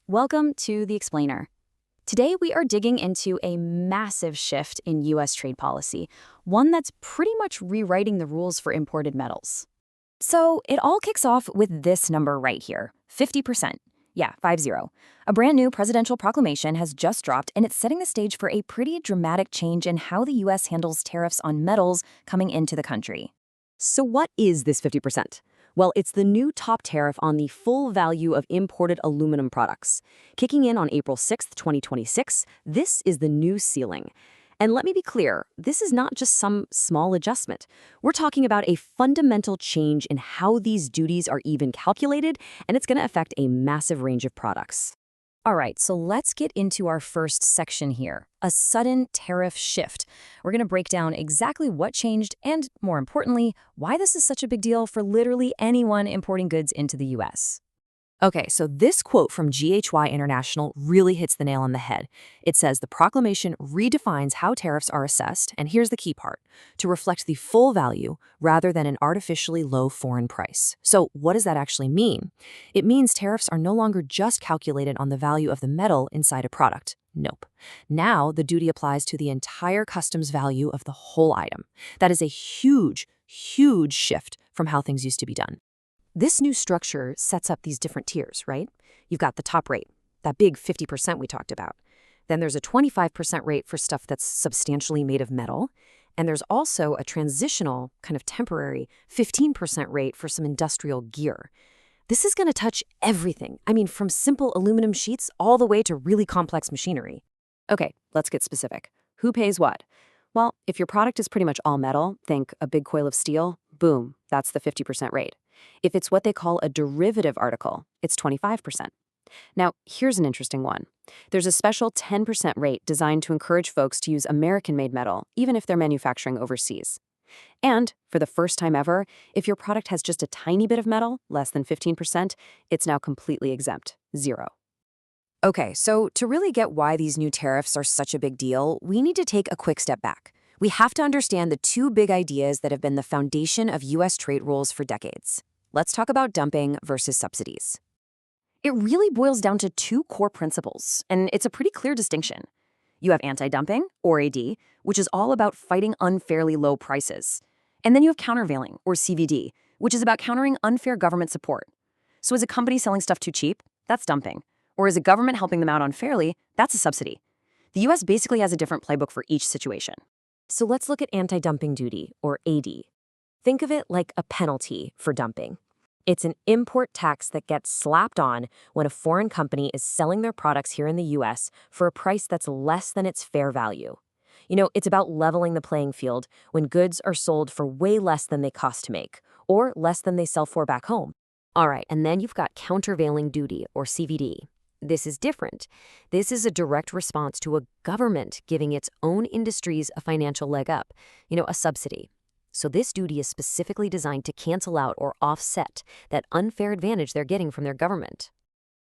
Welcome to The Explainer. Today we are digging into a massive shift in U.S. trade policy, one that's pretty much rewriting the rules for imported metals. So it all kicks off with this number right here, 50%. Yeah, 50. A brand new presidential proclamation has just dropped, and it's setting the stage for a pretty dramatic change in how the U.S. handles tariffs on metals coming into the country. So what is this 50%? Well, it's the new top tariff on the full value of imported aluminum products. Kicking in on April 6, 2026, this is the new ceiling. And let me be clear, this is not just some small adjustment. We're talking about a fundamental change in how these duties are even calculated, and it's going to affect a massive range of products. All right, so let's get into our first section here, a sudden tariff shift. We're going to break down exactly what changed and, more importantly, why this is such a big deal for literally anyone importing goods into the U.S. Okay, so this quote from GHY International really hits the nail on the head. It says the proclamation redefines how tariffs are assessed, and here's the key part, to reflect the full value rather than an artificially low foreign price. So what does that actually mean? It means tariffs are no longer just calculated on the value of the metal inside a product. Nope. Now the duty applies to the entire customs value of the whole item. That is a huge, huge shift from how things used to be done. This new structure sets up these different tiers, right? You've got the top rate, that big 50% we talked about. Then there's a 25% rate for stuff that's substantially made of metal. And there's also a transitional, kind of temporary, 15% rate for some industrial gear. This is going to touch everything. I mean, from simple aluminum sheets all the way to really complex machinery. Okay, let's get specific. Who pays what? Well, if your product is pretty much all metal, think a big coil of steel, boom, that's the 50% rate. If it's what they call a derivative article, it's 25%. Now, here's an interesting one. There's a special 10% rate designed to encourage folks to use American-made metal, even if they're manufacturing overseas. And, for the first time ever, if your product has just a tiny bit of metal, less than 15%, it's now completely exempt, 0. Okay, so to really get why these new tariffs are such a big deal, we need to take a quick step back. We have to understand the two big ideas that have been the foundation of U.S. trade rules for decades. Let's talk about dumping versus subsidies. It really boils down to two core principles, and it's a pretty clear distinction. You have anti-dumping, or AD, which is all about fighting unfairly low prices. And then you have countervailing, or CVD, which is about countering unfair government support. So is a company selling stuff too cheap? That's dumping. Or is a government helping them out unfairly? That's a subsidy. The U.S. basically has a different playbook for each situation. So let's look at anti-dumping duty, or AD. Think of it like a penalty for dumping. It's an import tax that gets slapped on when a foreign company is selling their products here in the U.S. for a price that's less than its fair value. You know, it's about leveling the playing field when goods are sold for way less than they cost to make, or less than they sell for back home. All right, and then you've got countervailing duty, or CVD. This is different. This is a direct response to a government giving its own industries a financial leg up, a subsidy. So this duty is specifically designed to cancel out or offset that unfair advantage they're getting from their government.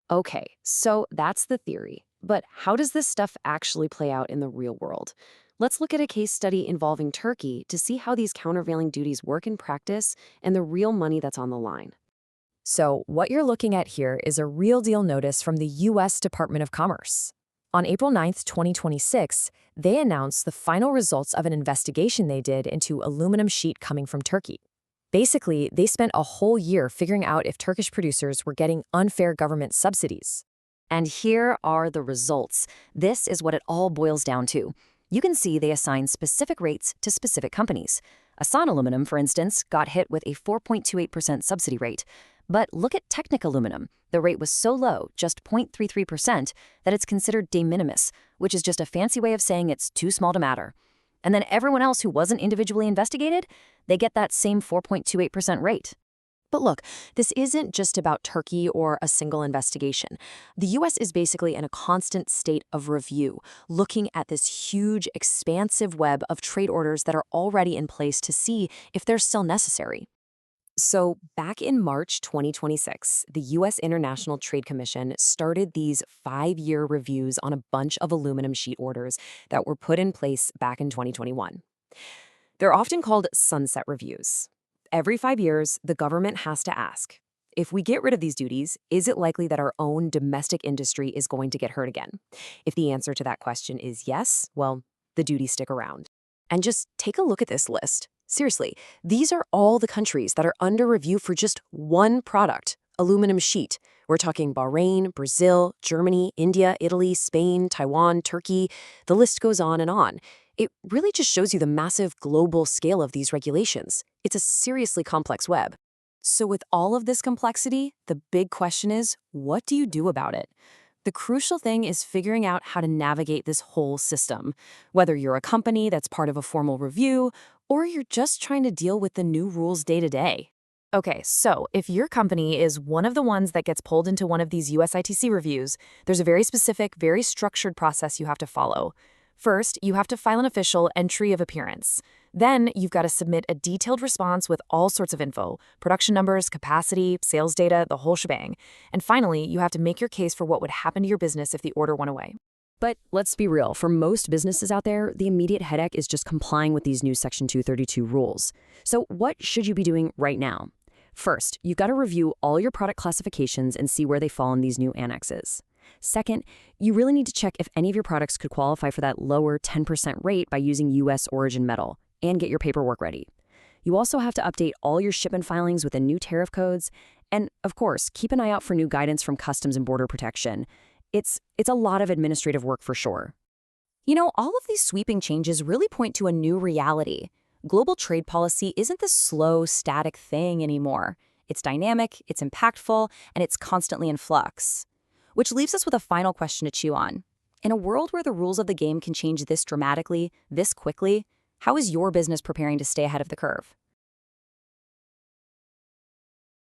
Okay, so that's the theory. But how does this stuff actually play out in the real world? Let's look at a case study involving Turkey to see how these countervailing duties work in practice and the real money that's on the line. So what you're looking at here is a real deal notice from the U.S. Department of Commerce. On April 9, 2026, they announced the final results of an investigation they did into aluminum sheet coming from Turkey. Basically, they spent a whole year figuring out if Turkish producers were getting unfair government subsidies. And here are the results. This is what it all boils down to. You can see they assign specific rates to specific companies. Asan Aluminum, for instance, got hit with a 4.28% subsidy rate. But look at Technic Aluminum. The rate was so low, just 0.33%, that it's considered de minimis, which is just a fancy way of saying it's too small to matter. And then everyone else who wasn't individually investigated, they get that same 4.28% rate. But look, this isn't just about Turkey or a single investigation. The U.S. is basically in a constant state of review, looking at this huge, expansive web of trade orders that are already in place to see if they're still necessary. So back in March 2026, the U.S. International Trade Commission started these 5-year reviews on a bunch of aluminum sheet orders that were put in place back in 2021. They're often called sunset reviews. Every 5 years, the government has to ask, if we get rid of these duties, is it likely that our own domestic industry is going to get hurt again? If the answer to that question is yes, well, the duties stick around. And just take a look at this list. Seriously, these are all the countries that are under review for just one product, aluminum sheet. We're talking Bahrain, Brazil, Germany, India, Italy, Spain, Taiwan, Turkey. The list goes on and on. It really just shows you the massive global scale of these regulations. It's a seriously complex web. So with all of this complexity, the big question is, what do you do about it? The crucial thing is figuring out how to navigate this whole system, whether you're a company that's part of a formal review or you're just trying to deal with the new rules day to day. Okay, so if your company is one of the ones that gets pulled into one of these USITC reviews, there's a very specific, very structured process you have to follow. First, you have to file an official entry of appearance. Then, you've got to submit a detailed response with all sorts of info, production numbers, capacity, sales data, the whole shebang. And finally, you have to make your case for what would happen to your business if the order went away. But let's be real, for most businesses out there, the immediate headache is just complying with these new Section 232 rules. So what should you be doing right now? First, you've got to review all your product classifications and see where they fall in these new annexes. Second, you really need to check if any of your products could qualify for that lower 10% rate by using U.S. origin metal, and get your paperwork ready. You also have to update all your shipment filings with the new tariff codes, and of course, keep an eye out for new guidance from Customs and Border Protection. It's a lot of administrative work for sure. You know, all of these sweeping changes really point to a new reality. Global trade policy isn't this slow, static thing anymore. It's dynamic, it's impactful, and it's constantly in flux. Which leaves us with a final question to chew on. In a world where the rules of the game can change this dramatically, this quickly, how is your business preparing to stay ahead of the curve?